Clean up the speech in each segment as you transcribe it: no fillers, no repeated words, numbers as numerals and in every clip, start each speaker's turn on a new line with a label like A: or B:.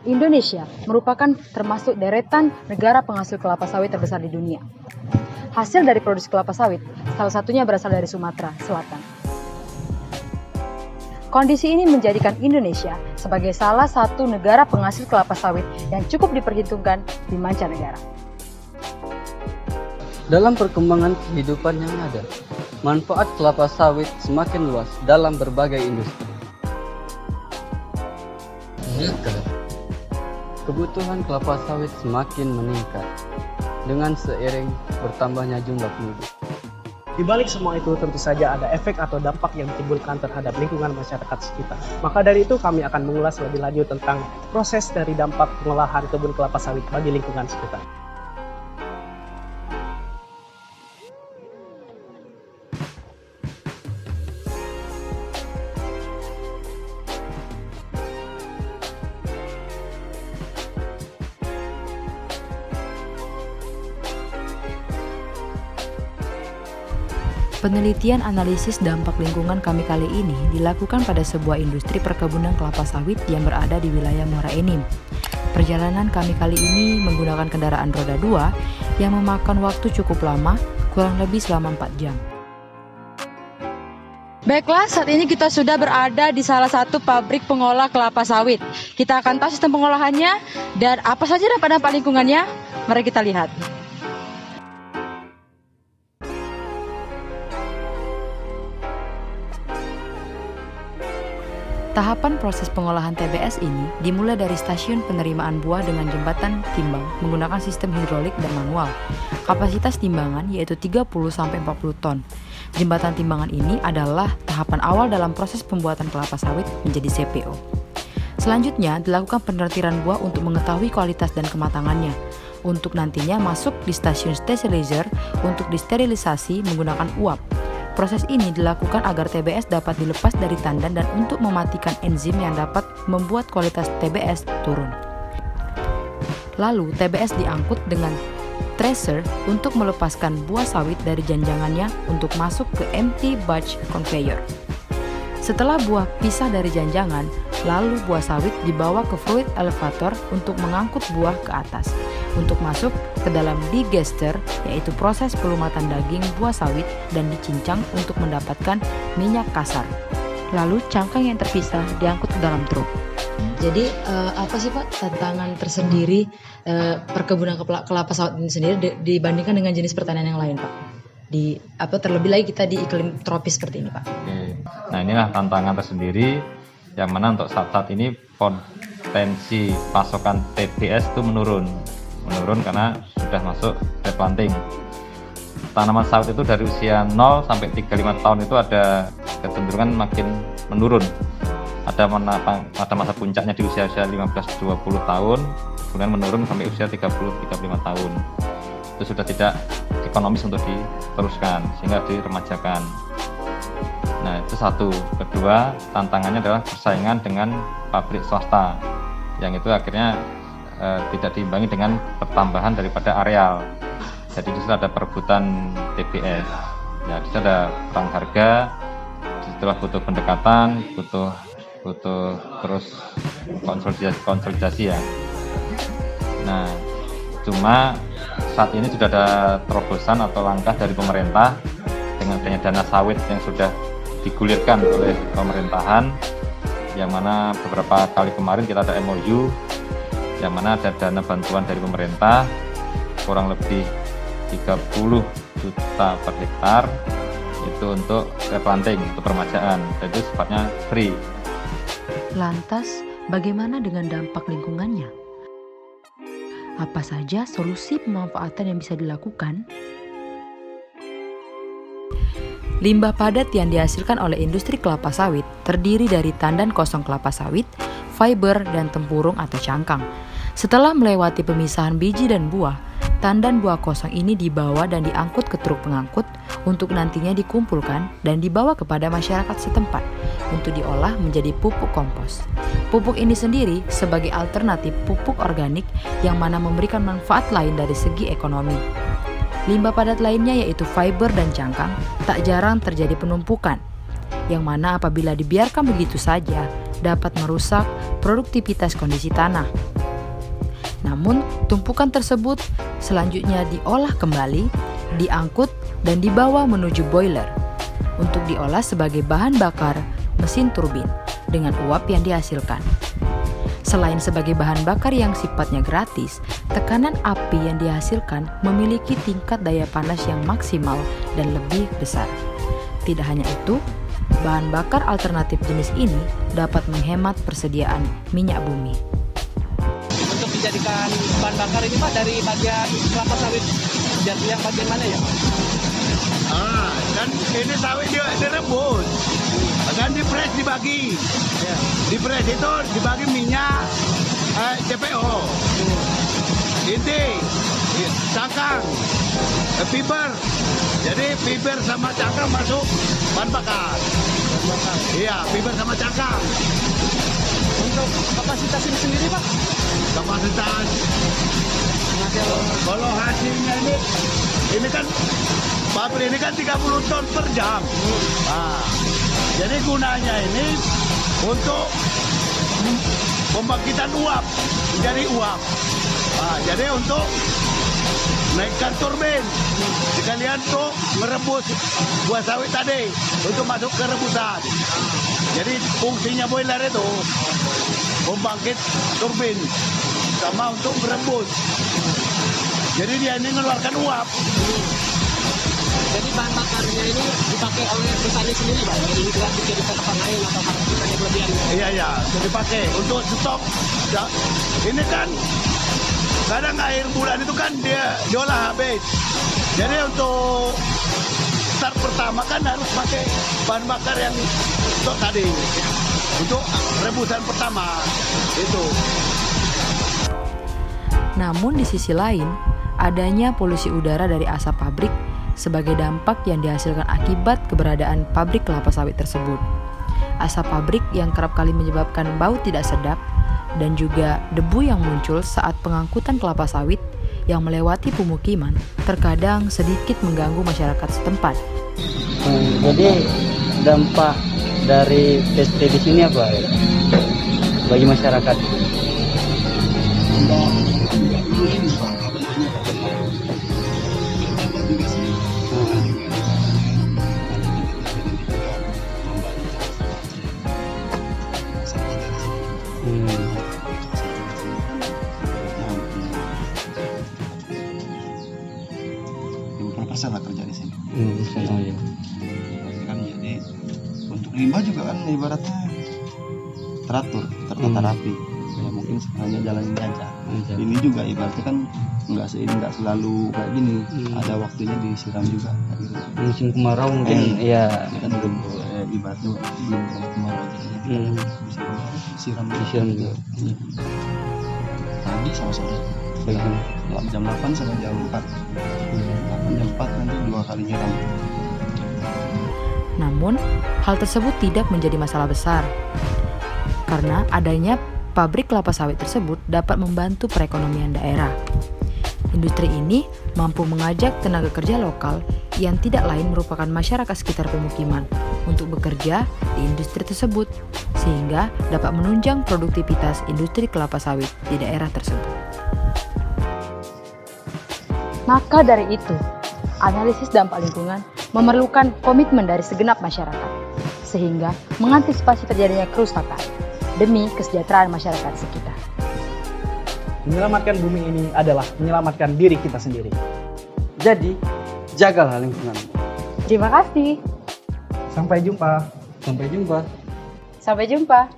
A: Indonesia merupakan termasuk deretan negara penghasil kelapa sawit terbesar di dunia. Hasil dari produksi kelapa sawit, salah satunya berasal dari Sumatera Selatan. Kondisi ini menjadikan Indonesia sebagai salah satu negara penghasil kelapa sawit yang cukup diperhitungkan di mancanegara.
B: Dalam perkembangan kehidupan yang ada, manfaat kelapa sawit semakin luas dalam berbagai industri. Kebutuhan kelapa sawit semakin meningkat dengan seiring bertambahnya jumlah penduduk.
C: Di balik semua itu tentu saja ada efek atau dampak yang ditimbulkan terhadap lingkungan masyarakat sekitar. Maka dari itu kami akan mengulas lebih lanjut tentang proses dari dampak pengolahan kebun kelapa sawit bagi lingkungan sekitar.
A: Penelitian analisis dampak lingkungan kami kali ini dilakukan pada sebuah industri perkebunan kelapa sawit yang berada di wilayah Muara Enim. Perjalanan kami kali ini menggunakan kendaraan roda 2 yang memakan waktu cukup lama, kurang lebih selama 4 jam. Baiklah, saat ini kita sudah berada di salah satu pabrik pengolah kelapa sawit. Kita akan tahu sistem pengolahannya dan apa saja dampak lingkungannya. Mari kita lihat. Tahapan proses pengolahan TBS ini dimulai dari stasiun penerimaan buah dengan jembatan timbang menggunakan sistem hidrolik dan manual. Kapasitas timbangan yaitu 30-40 ton. Jembatan timbangan ini adalah tahapan awal dalam proses pembuatan kelapa sawit menjadi CPO. Selanjutnya dilakukan penertiran buah untuk mengetahui kualitas dan kematangannya. Untuk nantinya masuk di stasiun sterilizer untuk disterilisasi menggunakan uap. Proses ini dilakukan agar TBS dapat dilepas dari tandan dan untuk mematikan enzim yang dapat membuat kualitas TBS turun. Lalu TBS diangkut dengan tracer untuk melepaskan buah sawit dari janjangannya untuk masuk ke empty batch conveyor. Setelah buah pisah dari janjangan, lalu buah sawit dibawa ke fluid elevator untuk mengangkut buah ke atas. Untuk masuk ke dalam digester, yaitu proses pelumatan daging buah sawit dan dicincang untuk mendapatkan minyak kasar. Lalu cangkang yang terpisah diangkut ke dalam truk. Jadi apa sih Pak tantangan tersendiri perkebunan kelapa sawit ini sendiri dibandingkan dengan jenis pertanian yang lain Pak? Terlebih lagi kita di iklim tropis seperti ini Pak.
D: Oke. Nah inilah tantangan tersendiri yang mana untuk saat ini potensi pasokan TBS itu menurun karena sudah masuk replanting. Tanaman sawit itu dari usia 0 sampai 35 tahun itu ada kecenderungan makin menurun. Ada masa puncaknya di usia 15-20 tahun, kemudian menurun sampai usia 30-35 tahun. Itu sudah tidak ekonomis untuk diteruskan, sehingga diremajakan. Nah itu satu. Kedua, tantangannya adalah persaingan dengan pabrik swasta, yang itu akhirnya tidak diimbangi dengan pertambahan daripada areal. Jadi di situ ada perebutan TBS. Ya, di situ ada perang harga. Setelah butuh pendekatan, butuh terus konsolidasi ya. Nah, cuma saat ini sudah ada terobosan atau langkah dari pemerintah dengan adanya dana sawit yang sudah digulirkan oleh pemerintahan, yang mana beberapa kali kemarin kita ada MOU yang mana ada dana bantuan dari pemerintah kurang lebih 30 juta per hektar itu untuk replanting, untuk permajaan, dan itu sifatnya free.
A: Lantas, bagaimana dengan dampak lingkungannya? Apa saja solusi pemanfaatan yang bisa dilakukan? Limbah padat yang dihasilkan oleh industri kelapa sawit terdiri dari tandan kosong kelapa sawit, fiber, dan tempurung atau cangkang. Setelah melewati pemisahan biji dan buah, tandan buah kosong ini dibawa dan diangkut ke truk pengangkut untuk nantinya dikumpulkan dan dibawa kepada masyarakat setempat untuk diolah menjadi pupuk kompos. Pupuk ini sendiri sebagai alternatif pupuk organik yang mana memberikan manfaat lain dari segi ekonomi. Limbah padat lainnya yaitu fiber dan cangkang tak jarang terjadi penumpukan, yang mana apabila dibiarkan begitu saja dapat merusak produktivitas kondisi tanah. Namun, tumpukan tersebut selanjutnya diolah kembali, diangkut, dan dibawa menuju boiler untuk diolah sebagai bahan bakar mesin turbin dengan uap yang dihasilkan. Selain sebagai bahan bakar yang sifatnya gratis, tekanan api yang dihasilkan memiliki tingkat daya panas yang maksimal dan lebih besar. Tidak hanya itu, bahan bakar alternatif jenis ini dapat menghemat persediaan minyak bumi.
C: Untuk dijadikan bahan bakar ini Pak dari bagian kelapa sawit yang bagian mana ya?
E: Dan ini sawit dia direbus, dan dipres dibagi. Dipres itu dibagi minyak, CPO, inti, cangkang, fiber. Jadi fiber sama cangkang masuk bahan bakar. Iya, fiber sama cangkang.
C: Untuk kapasitas ini sendiri Pak?
E: Kapasitas kalau hasilnya ini kan pabrik ini kan 30 ton per jam. Nah, jadi gunanya ini untuk pembangkitan uap, menjadi uap. Nah, jadi untuk naikkan turbin, sekalian untuk merebus buah sawit tadi untuk masuk ke rebusan. Jadi fungsinya boiler itu membangkit turbin sama untuk merebus. Jadi dia ini mengeluarkan uap.
C: Jadi bahan bakarnya ini dipakai oleh petani sendiri Pak? Jadi tidak dijadikan tempat lain atau harus berlebihan?
E: Iya, jadi dipakai untuk stok. Ini kan kadang air bulan itu kan dia diolah habis. Jadi untuk start pertama kan harus pakai bahan bakar yang stok tadi. Untuk rebusan pertama itu.
A: Namun di sisi lain, adanya polusi udara dari asap pabrik sebagai dampak yang dihasilkan akibat keberadaan pabrik kelapa sawit tersebut. Asap pabrik yang kerap kali menyebabkan bau tidak sedap dan juga debu yang muncul saat pengangkutan kelapa sawit yang melewati pemukiman terkadang sedikit mengganggu masyarakat setempat.
B: Jadi dampak dari PST di sini apa ya? Bagi masyarakat?
F: Lah kerja di sini.
B: Iya.
F: Kan jadi untuk limbah juga kan ibaratnya teratur, tertata rapi. Ya mungkin hanya jalan ini aja. Ini juga ibaratnya kan nggak selalu kayak gini. Ada waktunya disiram juga. Kayak gitu.
B: Musim kemarau mungkin ya.
F: Ini kan belum ibaratnya belum kemarau jadi disiram
B: juga.
F: Pagi sama sore. Jam 8 sampai jam 4. Jam 4 nanti 2 kali nyiram.
A: Namun, hal tersebut tidak menjadi masalah besar karena adanya pabrik kelapa sawit tersebut dapat membantu perekonomian daerah. Industri ini mampu mengajak tenaga kerja lokal yang tidak lain merupakan masyarakat sekitar pemukiman untuk bekerja di industri tersebut, sehingga dapat menunjang produktivitas industri kelapa sawit di daerah tersebut. Maka dari itu, analisis dampak lingkungan memerlukan komitmen dari segenap masyarakat, sehingga mengantisipasi terjadinya kerusakan demi kesejahteraan masyarakat sekitar.
C: Menyelamatkan bumi ini adalah menyelamatkan diri kita sendiri.
B: Jadi, jagalah lingkungan.
A: Terima kasih.
C: Sampai jumpa.
B: Sampai jumpa.
A: Sampai jumpa.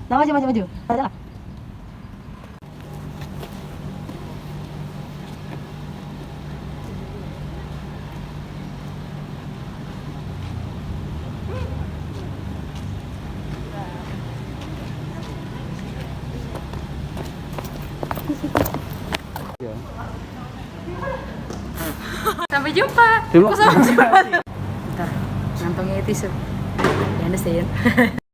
A: Maju. Adalah. Sampai jumpa.
B: Terima kasih.
A: Bentar, ngantongin tisu. You understand?